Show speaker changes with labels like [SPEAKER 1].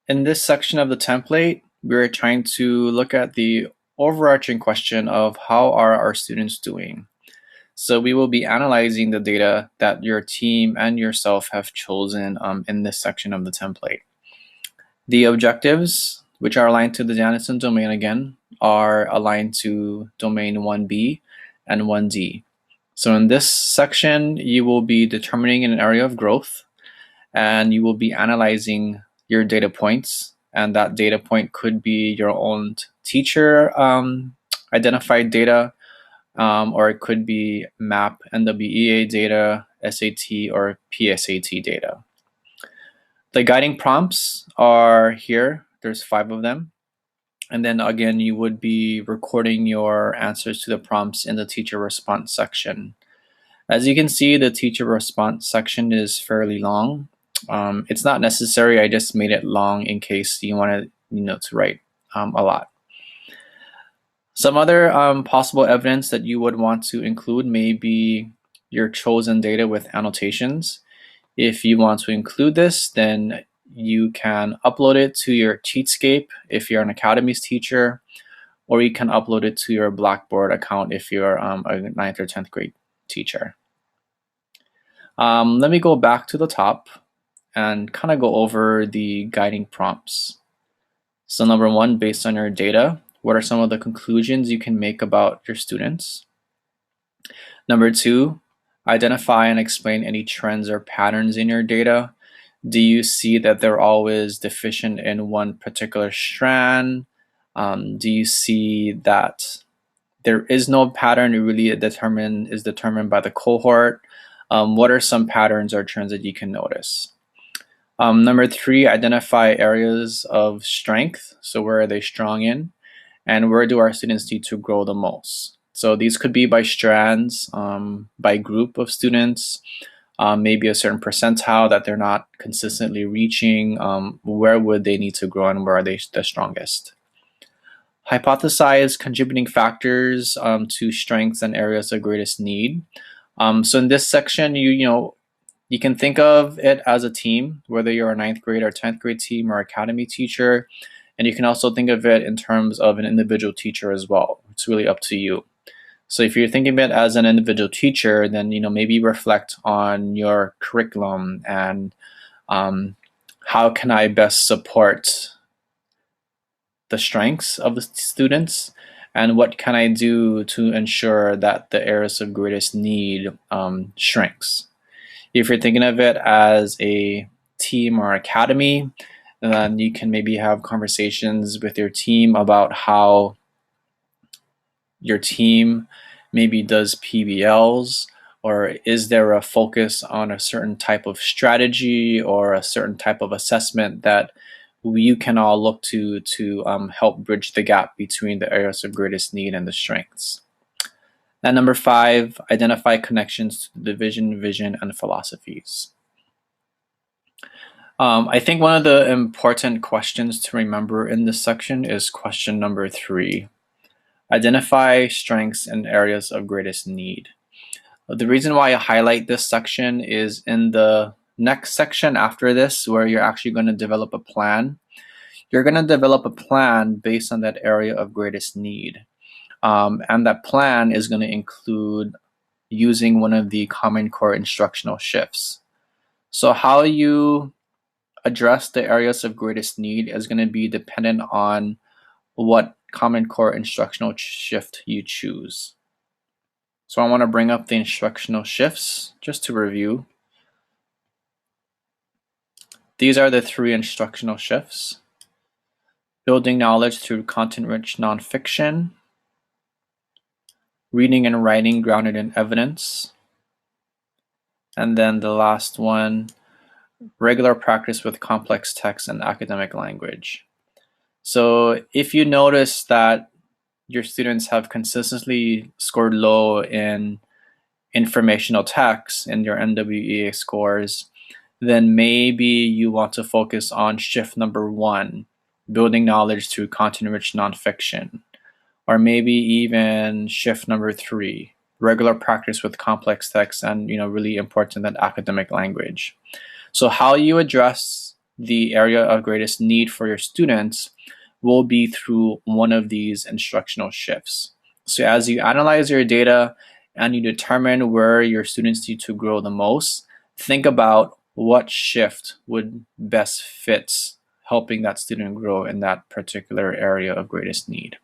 [SPEAKER 1] In this section of the template, we're trying to look at the overarching question of how are our students doing. So we will be analyzing the data that your team and yourself have chosen in this section of the template. The objectives, which are aligned to the Janison domain again, are aligned to domain 1B and 1D. So in this section, you will be determining an area of growth, and you will be analyzing your data points, and that data point could be your own teacher identified data, or it could be MAP, NWEA data, SAT, or PSAT data. The guiding prompts are here. There's 5 of them. And then again, you would be recording your answers to the prompts in the teacher response section. As you can see, the teacher response section is fairly long. It's not necessary. I just made it long in case you want to write a lot. Some other possible evidence that you would want to include may be your chosen data with annotations. If you want to include this, then you can upload it to your Cheatscape if you're an Academies teacher, or you can upload it to your Blackboard account if you're a 9th or 10th grade teacher. Let me go back to the top and kind of go over the guiding prompts. So number 1, based on your data, what are some of the conclusions you can make about your students? Number 2, identify and explain any trends or patterns in your data. Do you see that they're always deficient in one particular strand? Do you see that there is no pattern really is determined by the cohort? What are some patterns or trends that you can notice? Number 3, identify areas of strength. So where are they strong in? And where do our students need to grow the most? So these could be by strands, by group of students, maybe a certain percentile that they're not consistently reaching. Where would they need to grow and where are they the strongest? Hypothesize contributing factors to strengths and areas of greatest need. So in this section, you can think of it as a team, whether you're a 9th grade or 10th grade team or academy teacher. And you can also think of it in terms of an individual teacher as well. It's really up to you. So if you're thinking of it as an individual teacher, then maybe reflect on your curriculum and how can I best support the strengths of the students, and what can I do to ensure that the areas of greatest need shrinks. If you're thinking of it as a team or academy, then you can maybe have conversations with your team about how your team maybe does PBLs, or is there a focus on a certain type of strategy or a certain type of assessment that you can all look to help bridge the gap between the areas of greatest need and the strengths. And number 5, identify connections to the vision, and philosophies. I think one of the important questions to remember in this section is question number 3. Identify strengths and areas of greatest need. The reason why I highlight this section is in the next section after this, where you're actually going to develop a plan. You're going to develop a plan based on that area of greatest need. And that plan is going to include using one of the Common Core instructional shifts. So how you address the areas of greatest need is going to be dependent on what Common Core instructional shift you choose. So I want to bring up the instructional shifts just to review. These are the 3 instructional shifts: building knowledge through content-rich nonfiction, reading and writing grounded in evidence, and then the last one, regular practice with complex text and academic language. So if you notice that your students have consistently scored low in informational text in your NWEA scores, then maybe you want to focus on shift number 1, building knowledge through content-rich nonfiction, or maybe even shift number 3, regular practice with complex text and really important, that academic language. So how you address the area of greatest need for your students will be through one of these instructional shifts. So as you analyze your data and you determine where your students need to grow the most, think about what shift would best fit helping that student grow in that particular area of greatest need.